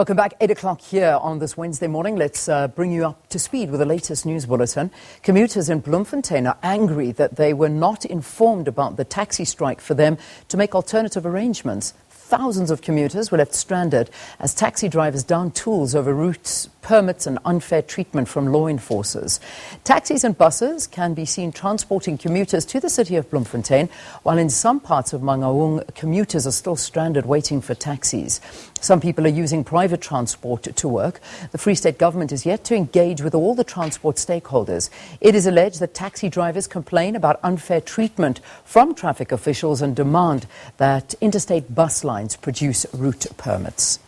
Welcome back. 8 o'clock here on this Wednesday morning. Let's bring you up to speed with the latest news bulletin. Commuters in Bloemfontein are angry that they were not informed about the taxi strike for them to make alternative arrangements. Thousands of commuters were left stranded as taxi drivers down tools over routes, permits and unfair treatment from law enforcers. Taxis and buses can be seen transporting commuters to the city of Bloemfontein, while in some parts of Mangaung, commuters are still stranded waiting for taxis. Some people are using private transport to work. The Free State government is yet to engage with all the transport stakeholders. It is alleged that taxi drivers complain about unfair treatment from traffic officials and demand that interstate bus lines produce route permits.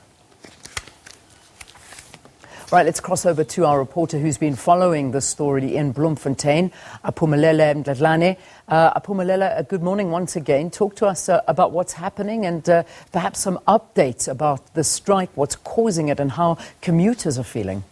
Right, let's cross over to our reporter who's been following the story in Bloemfontein, Aphumelele Mdlalane. Aphumelele, good morning once again. Talk to us about what's happening and perhaps some updates about the strike, what's causing it and how commuters are feeling.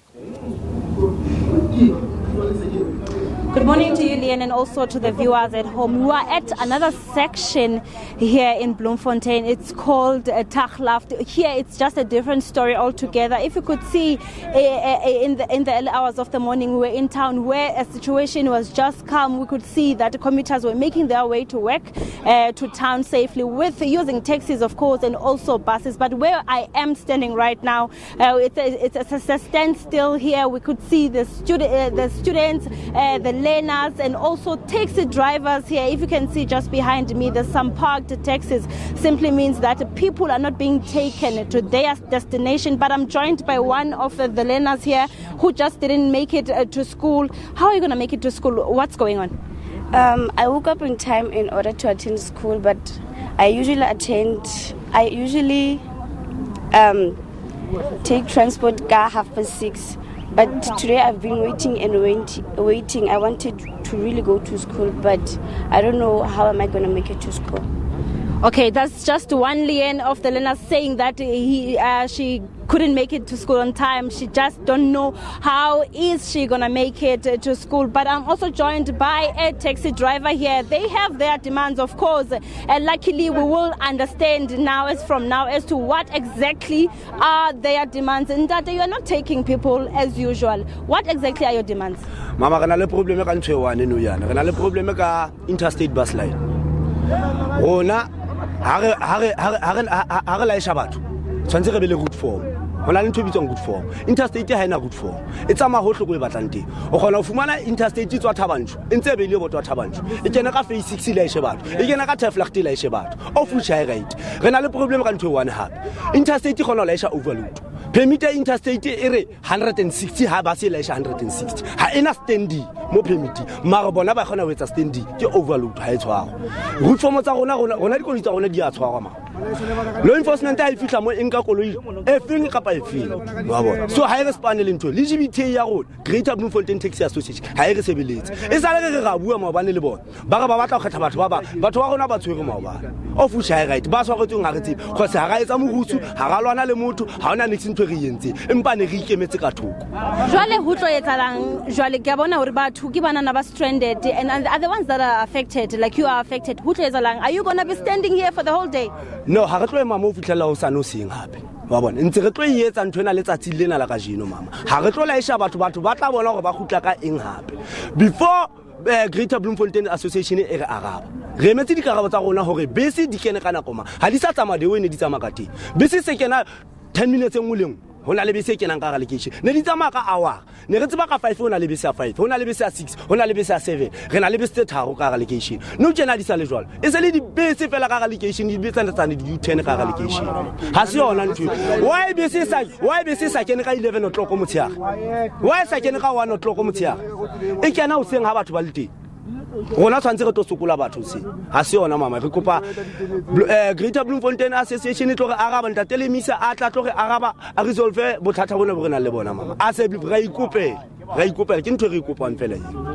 Good morning to you, Leon, and also to the viewers at home. We are at another section here in Bloemfontein. It's called Taglaft. Here, it's just a different story altogether. If you could see in the early hours of the morning, we were in town where a situation was just calm. We could see that the commuters were making their way to work, to town safely, with using taxis, of course, and also buses. But where I am standing right now, it's a standstill here. We could see the students, the learners and also taxi drivers here. If you can see just behind me, there's some parked taxis. Simply means that people are not being taken to their destination. But I'm joined by one of the learners here who just didn't make it to school. How are you going to make it to school? What's going on? I woke up in time in order to attend school, but I usually take transport car 6:30. But today I've been waiting and waiting. I wanted to really go to school, but I don't know how am I going to make it to school. Okay, that's just one Leon of the learners saying that she couldn't make it to school on time. She just don't know how is she going to make it to school. But I'm also joined by a taxi driver here. They have their demands, of course. And luckily, we will understand from now as to what exactly are their demands. And that you are not taking people as usual. What exactly are your demands? Mama, I have a problem with the interstate bus line. Tshwantse re be le route form. Ho na le ntho bitsong good form. Interstate ha ina good form. E tsama hohle go e batlang teng. O kgona ho fumana interstate tswa Thabanchu. Ntse be le botwa Thabanchu. E kena ka phase 6 la ishe batho. E kena ka Taflacht la ishe batho. O futsha right. Re na le problem ka ntho e one hape. Interstate kgona la isha overload. Permit interstate e re 160 ha ba se la isha 160. Ha ena standing mo permit. Mara bona ba kgona ho etsa standing ke overload ha e tshwaro. Route form tsa rona di koloi tsa rona di a tshwarwa ma. Law enforcement ha e fihla mo enka koloi e feng kapa e feng wa bona. So ha e re spanele ntho LGBT ya rona Greater Bloemfontein Taxi Association ha e re sebeletse e sale re ra bua maobane le bona ba re ba batla go kgetha batho ba rona ba tshwere maobane of which I right ba swagetseng ha re tsebe because ha ga etsa mogutsu ha ga lwana le motho ha ona next ntho re yentse empa ne re ikemetse ka thoko jwale ho tlo etsalang jwale ke bona hore batho ke banana ba stranded and are the ones that are affected like you are affected ho tlo etsalang are you going to be standing here for the whole day? No, ha re tlo ema mo fitlela ho sa no seng hape wa bona ntse re tlo etsa ntho ena letsatsi lena la kajeno mama ha re tlo laisha batho ba tla bona hore ba khutla ka eng hape before Greater Bloemfontein Association e re araba re emetse dikarabo tsa rona hore bese di kene ka nako ma ha di sa tsamaya de wene di tsamaya ka teng bese se kena 10 minutes engwe lengwe hona le bese kenang ka location ne di tsamaya ka hour ne re tseba ka 5 hona le bese ya 5 hona le bese ya 6 hona le bese ya 7 re na le bese tsa tharo ka location no tjena di sa le jwalo e se le di bese fela ka location di bese tsa di U10 ka location ha se yona ntho why bese sa kene ka 11 o'clock mo tshiaga why sa kene ka 1 o'clock mo tshiaga e kena o seng ha batho ba le teng rona tshwantse re to sokola batho se ha se yona mama re kopa Greater Bloemfontein Association tlo re araba ntatelemisa a tla tlo re araba a resolve bothata bona bo re na le bona mama a se re ikopela ra ikopela ke ntho e re ikopang fela eo.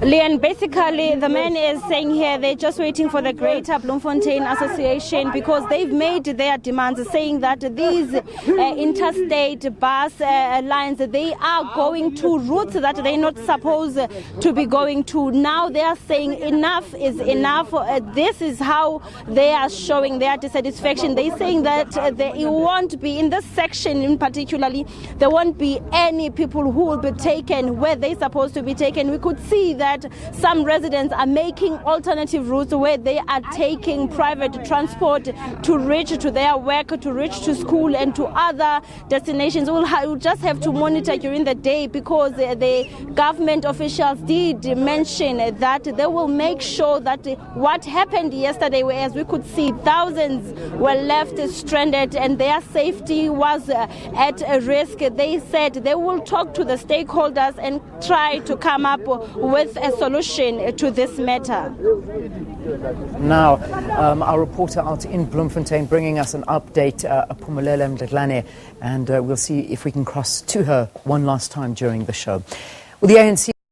Leon, basically, the man is saying here they're just waiting for the Greater Bloemfontein Association because they've made their demands, saying that these interstate bus lines, they are going to routes that they're not supposed to be going to. Now they are saying enough is enough. This is how they are showing their dissatisfaction. They're saying that it won't be, in this section in particularly, there won't be any people who will be taken where they're supposed to be taken. We could see that some residents are making alternative routes where they are taking private transport to reach to their work, to reach to school and to other destinations. We'll just have to monitor during the day because the government officials did mention that they will make sure that what happened yesterday, as we could see, thousands were left stranded and their safety was at risk. They said they will talk to the stakeholders and try to come up with a solution to this matter. Now, our reporter out in Bloemfontein bringing us an update, Aphumelele Mdlalane, and we'll see if we can cross to her one last time during the show. Well, the ANC